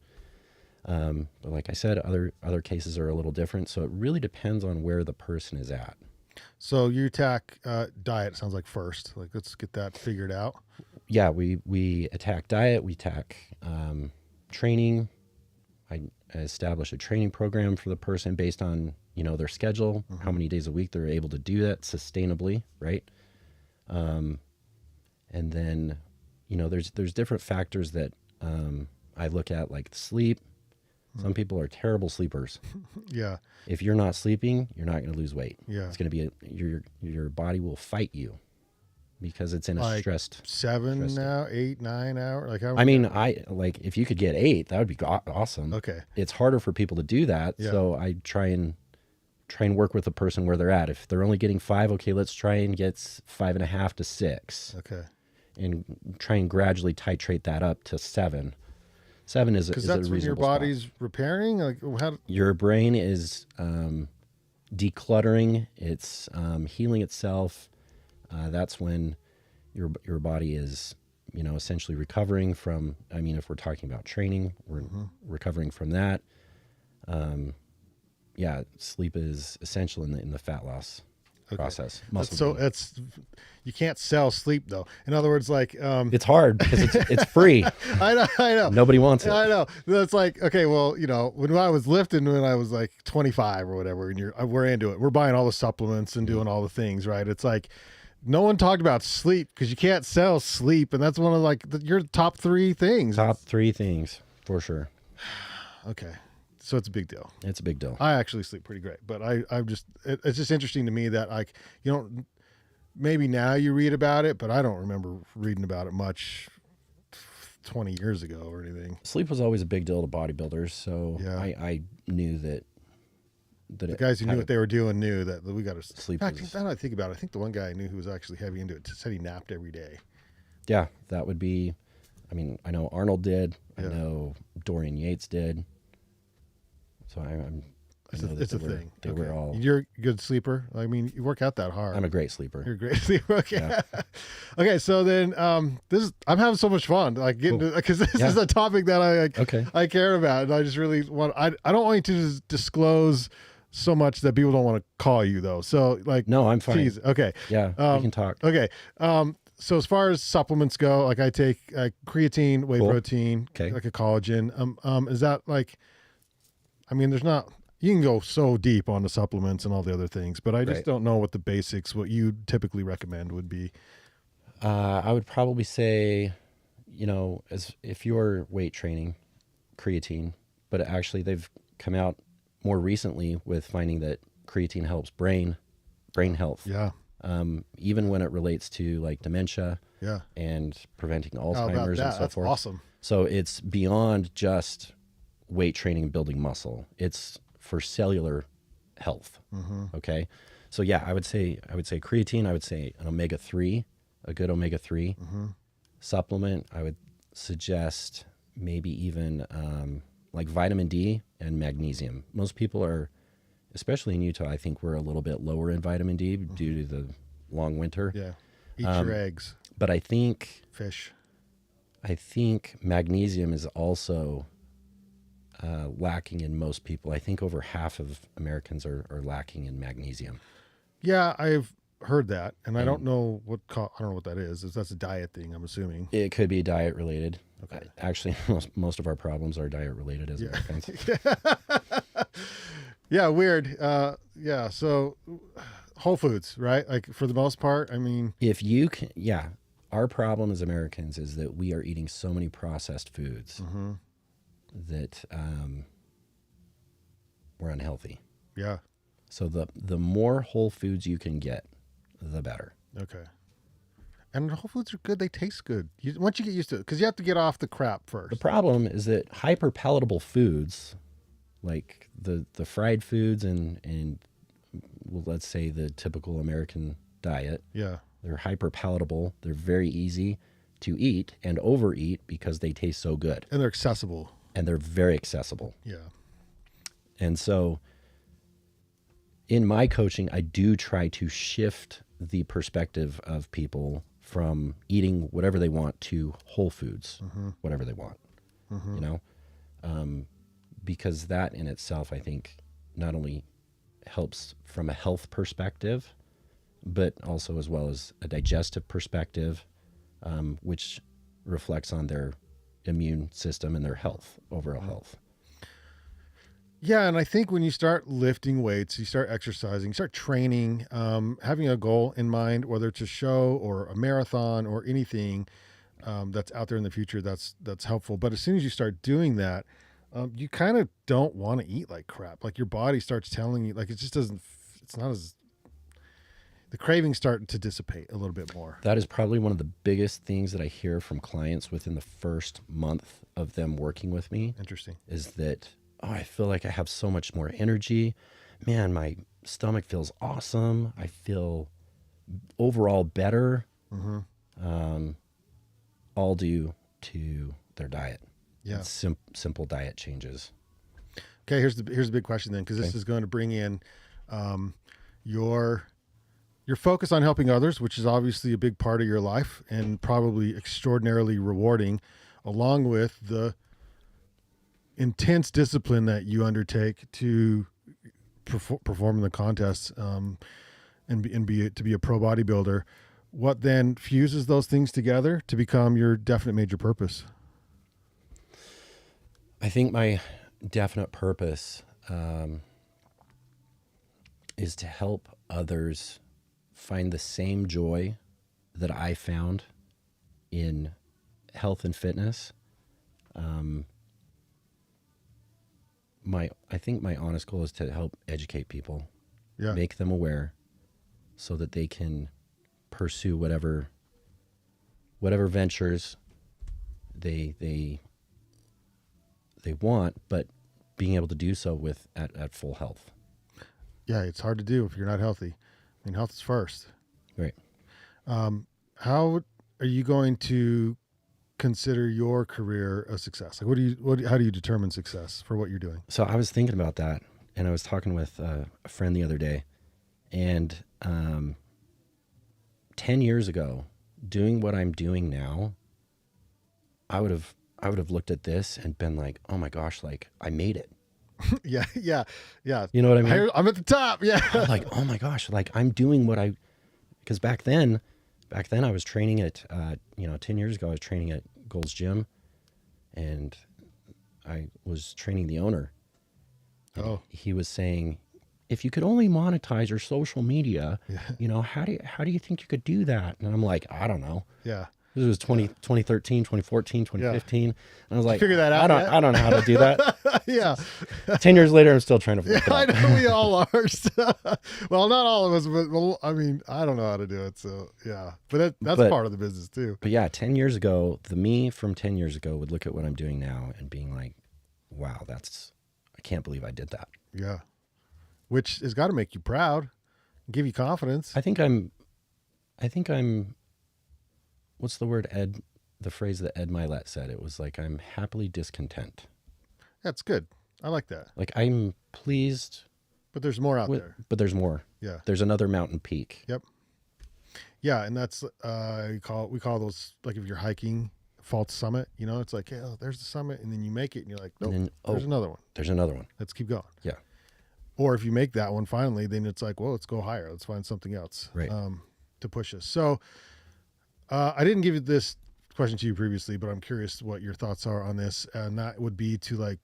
But like I said, other cases are a little different. So it really depends on where the person is at. So you attack diet, sounds like first. Like, let's get that figured out. Yeah, we attack diet, we attack training. I establish a training program for the person based on, their schedule, how many days a week they're able to do that sustainably, right? And then, there's different factors that I look at, like sleep. Some people are terrible sleepers. Yeah. If you're not sleeping, you're not going to lose weight. Yeah. It's going to be your body will fight you because it's in a Like stressed 7 stressed now, 8, 9 hours. Like, I mean, if you could get 8, that would be awesome. Okay. It's harder for people to do that, so I try and work with the person where they're at. If they're only getting 5, okay, let's try and get 5.5 to 6. Okay. And try and gradually titrate that up to 7. 7 is a reasonable Because that's when your spot. body's repairing. Like, how? Your brain is decluttering. It's healing itself. That's when your body is, essentially recovering from. I mean, if we're talking about training, we're recovering from that. Yeah, sleep is essential in the fat loss process. So you can't sell sleep though. In other words, like it's hard because it's free. I know. Nobody wants it. I know. That's like, okay, well, when I was lifting when I was like 25 or whatever, and we're into it. We're buying all the supplements and doing all the things, right? It's like no one talked about sleep because you can't sell sleep, and that's one of like your top 3 things. Top 3 things for sure. Okay. So it's a big deal. It's a big deal. I actually sleep pretty great, but it's just interesting to me that like, maybe now you read about it, but I don't remember reading about it much 20 years ago or anything. Sleep was always a big deal to bodybuilders, so Yeah. I knew that The guys who knew what they were doing knew that we got to sleep. In fact, now that I think about it, I think the one guy I knew who was actually heavy into it said he napped every day. Yeah, that would be. I mean, I know Arnold did. Yeah. I know Dorian Yates did. So It's a thing. They were all. You're a good sleeper. I mean, you work out that hard. I'm a great sleeper. You're a great sleeper. Okay. Yeah. Okay. So then, I'm having so much fun, like getting to, because this is a topic that I care about, and I just really want. I don't want you to disclose so much that people don't want to call you though. So like, No, I'm fine. geez, okay. Yeah, we can talk. Okay. So as far as supplements go, like I take creatine, whey protein, like a collagen. Is that like? I mean, you can go so deep on the supplements and all the other things, but I just don't know what the basics, what you typically recommend would be. I would probably say, as if you're weight training, creatine, but actually they've come out more recently with finding that creatine helps brain health. Yeah. Even when it relates to like dementia. Yeah. And preventing Alzheimer's How about that? and so That's forth. Awesome. So it's beyond just weight training and building muscle. It's for cellular health. Okay. So yeah, I would say creatine, I would say an omega-3, a good omega-3 supplement. I would suggest maybe even like vitamin D and magnesium. Most people are, especially in Utah, I think we're a little bit lower in vitamin D due to the long winter. Yeah. Eat your eggs. But I think Fish. magnesium is also lacking in most people. I think over half of Americans are lacking in magnesium. Yeah, I've heard that, and I don't know what that is. That's a diet thing, I'm assuming. It could be diet related. Okay. Actually, most of our problems are diet related as Americans. Yeah, weird. Yeah, so Whole Foods, right? Like for the most part, I mean, If you can, our problem as Americans is that we are eating so many processed foods that we're unhealthy. yeah. So the more whole foods you can get, the better. Okay. And Whole Foods are good. They taste good. Once you get used to it, because you have to get off the crap first. The problem is that hyper palatable foods, like the fried foods and well, let's say the typical American diet, Yeah. They're hyper palatable. They're very easy to eat and overeat because they taste so good. And they're accessible. And they're very accessible. Yeah. And so in my coaching, I do try to shift the perspective of people from eating whatever they want to whole foods, whatever they want, you know, because that in itself, I think, not only helps from a health perspective, but also as well as a digestive perspective, which reflects on their immune system and their health, overall health. Yeah, and I think when you start lifting weights, you start exercising, you start training, having a goal in mind, whether it's a show or a marathon or anything that's out there in the future, that's helpful. But as soon as you start doing that, you kind of don't want to eat like crap. Like your body starts telling you, like it just doesn't. It's not as the cravings start to dissipate a little bit more. That is probably one of the biggest things that I hear from clients within the first month of them working with me. Interesting. Is that, oh, I feel like I have so much more energy. Man, my stomach feels awesome. I feel overall better. All due to their diet. Yeah. Simple diet changes. Okay, here's the big question then, because this is going to bring in your focus on helping others, which is obviously a big part of your life and probably extraordinarily rewarding, along with the intense discipline that you undertake to perform in the contests and be a pro bodybuilder. What then fuses those things together to become your definite major purpose? I think my definite purpose is to help others find the same joy that I found in health and fitness. I think my honest goal is to help educate people, make them aware, so that they can pursue whatever ventures they want, but being able to do so with at full health. Yeah, it's hard to do if you're not healthy. I mean, health is first. Right. How are you going to consider your career a success? Like, how do you determine success for what you're doing? So I was thinking about that, and I was talking with a friend the other day, and 10 years ago, doing what I'm doing now, I would have looked at this and been like, oh my gosh, like I made it. Yeah. You know what I mean? I'm at the top. Yeah. Like, oh my gosh, like I'm doing because back then I was training at, 10 years ago, I was training at Gold's Gym, and I was training the owner. Oh. He was saying, if you could only monetize your social media, how do you think you could do that? And I'm like, I don't know. Yeah. This was 2013, 2014, 2015. And I was like, figure that out. I don't know how to do that. Yeah. 10 years later, I'm still trying to figure it out. I know we all are. Well, not all of us, but I mean, I don't know how to do it. So yeah, but that's part of the business too. But yeah, 10 years ago, the me from 10 years ago would look at what I'm doing now and being like, wow, I can't believe I did that. Yeah. Which has got to make you proud, give you confidence. I think I'm, what's the word, Ed? The phrase that Ed Milet said, it was like, I'm happily discontent. That's good. I like that. Like I'm pleased. But there's more out there. But there's more. Yeah. There's another mountain peak. Yep. Yeah. And that's, we call those, like if you're hiking, false summit, it's like, yeah, there's the summit. And then you make it and you're like, nope, there's another one. There's another one. Let's keep going. Yeah. Or if you make that one finally, then it's like, well, let's go higher. Let's find something else to push us. So I didn't give you this question to you previously, but I'm curious what your thoughts are on this. And that would be to like,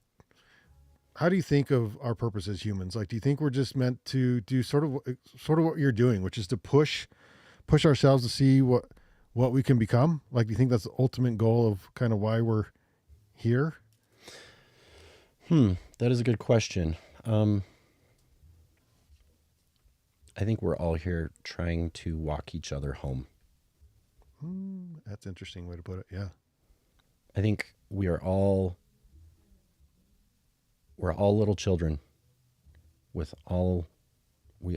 how do you think of our purpose as humans? Like, do you think we're just meant to do sort of what you're doing, which is to push ourselves to see what we can become? Like, do you think that's the ultimate goal of kind of why we're here? That is a good question. I think we're all here trying to walk each other home. That's an interesting way to put it. Yeah. I think we are all little children we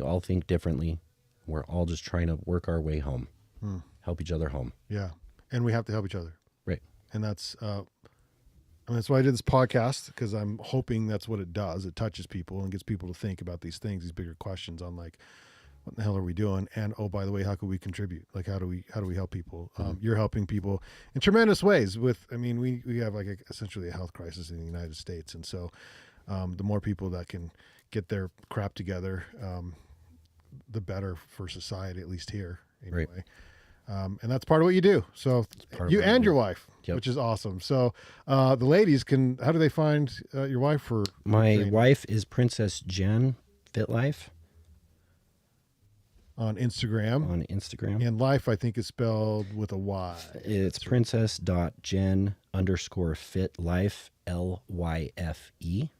all think differently. We're all just trying to work our way home. help each other home. Yeah. And we have to help each other. Right. And that's, that's why I did this podcast, because I'm hoping that's what it does. It touches people and gets people to think about these things, these bigger questions on like, what the hell are we doing? And, oh, by the way, how can we contribute? Like, how do we help people? You're helping people in tremendous ways we have like essentially a health crisis in the United States. And so, the more people that can get their crap together, the better for society, at least here anyway. Right. And that's part of what you do. So you and your wife, Yep. which is awesome. So the ladies how do they find your wife for? My wife is Princess Jen Fit Life On Instagram. on Instagram. And life, I think, is spelled with a Y. It's princess.jen_fit life, LYFE.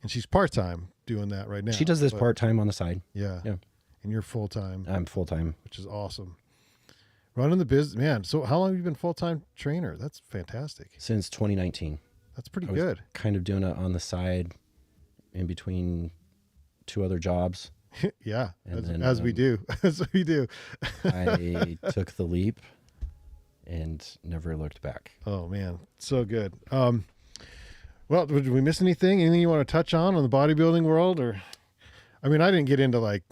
And she's part-time doing that right now. She does this part-time on the side. Yeah. Yeah. And you're full-time, I'm full-time. which is awesome. Running the business, man. So how long have you been full-time trainer? That's fantastic. Since 2019. That's pretty I was good. kind of doing it on the side in between 2 other jobs. Yeah, And then, as we do. As we do. I took the leap and never looked back. Oh man, so good. Well, did we miss anything? Anything you want to touch on the bodybuilding world? Or, I mean, I didn't get into like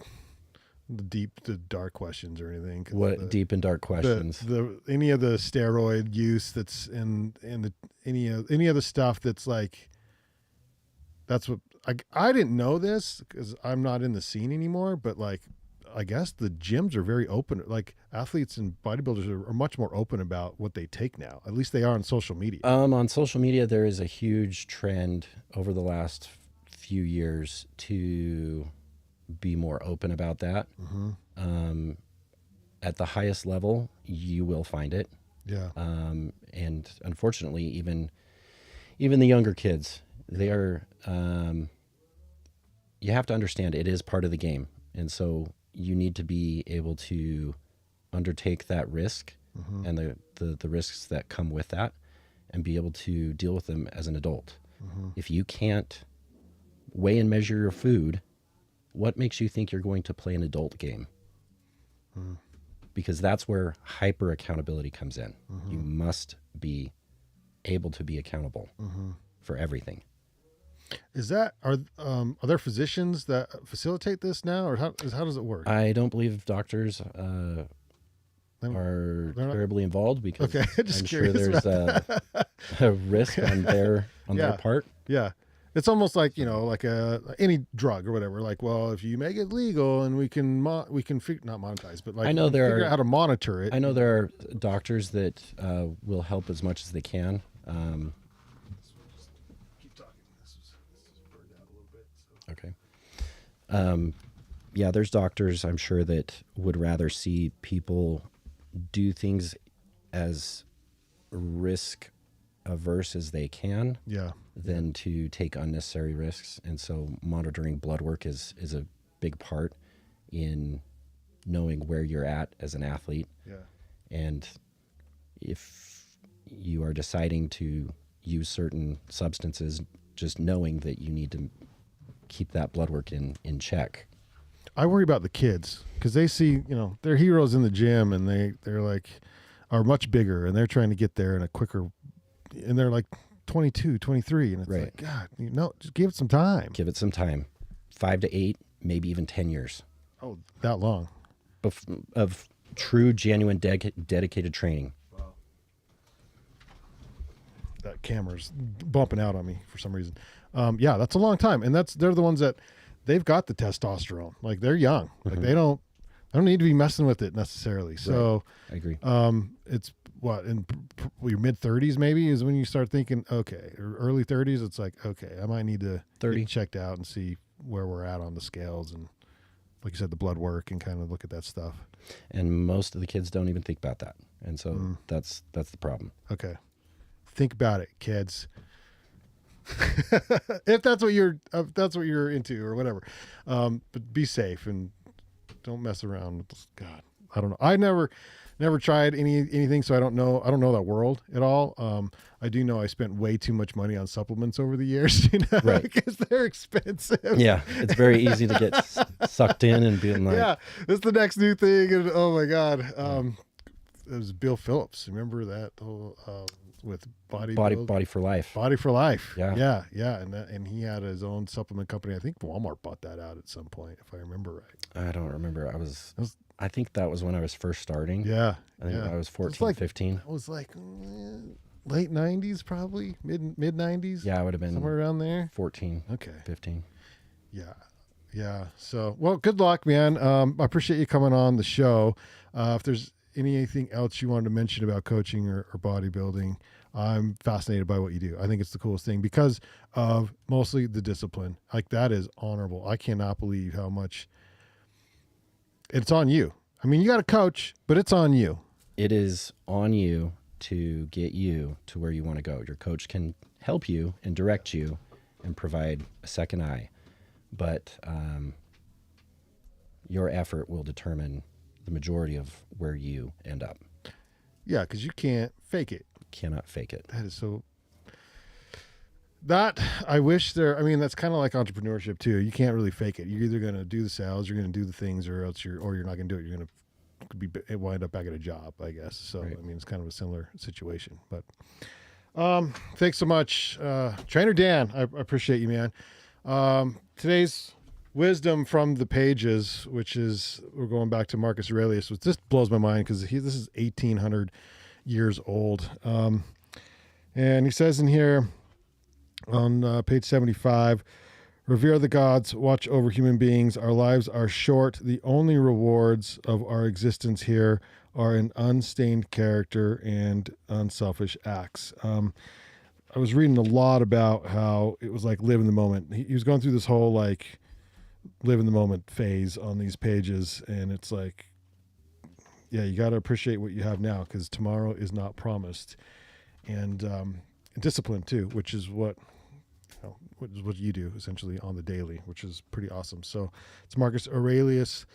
the dark questions or anything. What deep and dark questions? Any of the steroid use that's any of the stuff that's like, that's what I didn't know this because I'm not in the scene anymore, but like, I guess the gyms are very open. Like athletes and bodybuilders are much more open about what they take now. At least they are on social media. On social media, there is a huge trend over the last few years to be more open about that. Mm-hmm. At the highest level, you will find it. Yeah. And unfortunately, even the younger kids, they are, you have to understand it is part of the game. And so you need to be able to undertake that risk and the risks that come with that and be able to deal with them as an adult. If you can't weigh and measure your food, what makes you think you're going to play an adult game? Because that's where hyper accountability comes in. You must be able to be accountable for everything. Are there physicians that facilitate this now, or how does it work? I don't believe doctors are terribly involved because just I'm sure curious there's a risk on their part. Yeah. It's almost like, like any drug or whatever. Like, well, if you make it legal and we can not monetize, but like, I know figure out how to monitor it. I know there are doctors that will help as much as they can. Keep talking. This is burned out a little bit. So. Okay. Yeah, there's doctors, I'm sure, that would rather see people do things as risk averse as they can. Yeah. Than to take unnecessary risks. And so monitoring blood work is a big part in knowing where you're at as an athlete. Yeah. And if you are deciding to use certain substances, just knowing that you need to keep that blood work in check. I worry about the kids because they see, they're heroes in the gym and they're like, are much bigger and they're trying to get there in a quicker, and they're like 22, 23. And it's Right. like, God, just give it some time. Give it some time. 5 to 8, maybe even 10 years. Oh, that long. Of true, genuine, dedicated training. Wow. That camera's bumping out on me for some reason. Yeah, that's a long time. And they're the ones that they've got the testosterone. Like they're young. Like they don't need to be messing with it necessarily. So I agree. It's what in your mid 30s maybe is when you start thinking, okay, or early 30s. It's like, okay, I might need to 30 get checked out and see where we're at on the scales and, like you said, the blood work and kind of look at that stuff. And most of the kids don't even think about that, and so that's the problem. Okay, think about it, kids. if that's what you're into or whatever, but be safe and don't mess around with this. God, I don't know. I never tried anything, so I don't know that world at all. I do know I spent way too much money on supplements over the years, Right. because they're expensive. Yeah, it's very easy to get sucked in and being like, yeah, this is the next new thing, and oh my God. was Bill Phillips. Remember that whole with Body for life. Body for Life. Yeah. Yeah. And he had his own supplement company. I think Walmart bought that out at some point, if I remember right. I don't remember. I think that was when I was first starting. Yeah. I think I was 14, like, 15. It was like late 90s, probably mid 90s. Yeah, I would have been somewhere around there. 14. Okay. 15. Yeah. So, well, good luck, man. I appreciate you coming on the show. If there's anything else you wanted to mention about coaching or bodybuilding, I'm fascinated by what you do. I think it's the coolest thing because of mostly the discipline. Like, that is honorable. I cannot believe how much it's on you. I mean, you got to coach, but it's on you. It is on you to get you to where you want to go. Your coach can help you and direct you and provide a second eye, but your effort will determine the majority of where you end up. Yeah, because you can't fake it. Cannot fake it. That is so. That I wish there. I mean, that's kind of like entrepreneurship too. You can't really fake it. You're either going to do the sales, you're going to do the things, or else you're not going to do it. You're going to wind up back at a job, I guess. So right. I mean, it's kind of a similar situation. But thanks so much, Trainer Dan. I appreciate you, man. Today's wisdom from the pages, which is we're going back to Marcus Aurelius, which just blows my mind because this is 1800 years old. And he says in here on page 75, revere the gods, watch over human beings. Our lives are short. The only rewards of our existence here are an unstained character and unselfish acts. I was reading a lot about how it was like live in the moment. He was going through this whole like live in the moment phase on these pages. And it's like, yeah, you got to appreciate what you have now because tomorrow is not promised. And discipline too, which is what you do essentially on the daily, which is pretty awesome. So it's Marcus Aurelius.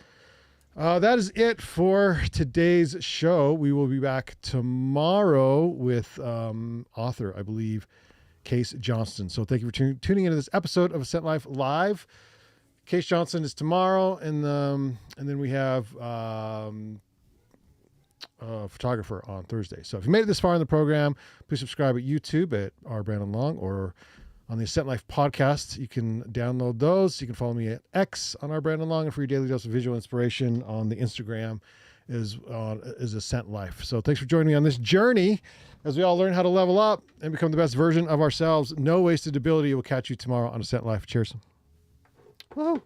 That is it for today's show. We will be back tomorrow with author, I believe, Case Johnston. So thank you for tuning into this episode of Ascent Life Live. Case Johnston is tomorrow, and then we have photographer on Thursday. So if you made it this far in the program, please subscribe at YouTube at R. Brandon Long or on the Ascent Life podcast. You can download those. You can follow me at X on R. Brandon Long, and for your daily dose of visual inspiration on the Instagram is Ascent Life. So thanks for joining me on this journey as we all learn how to level up and become the best version of ourselves. No wasted ability. We'll catch you tomorrow on Ascent Life. Cheers. Woo!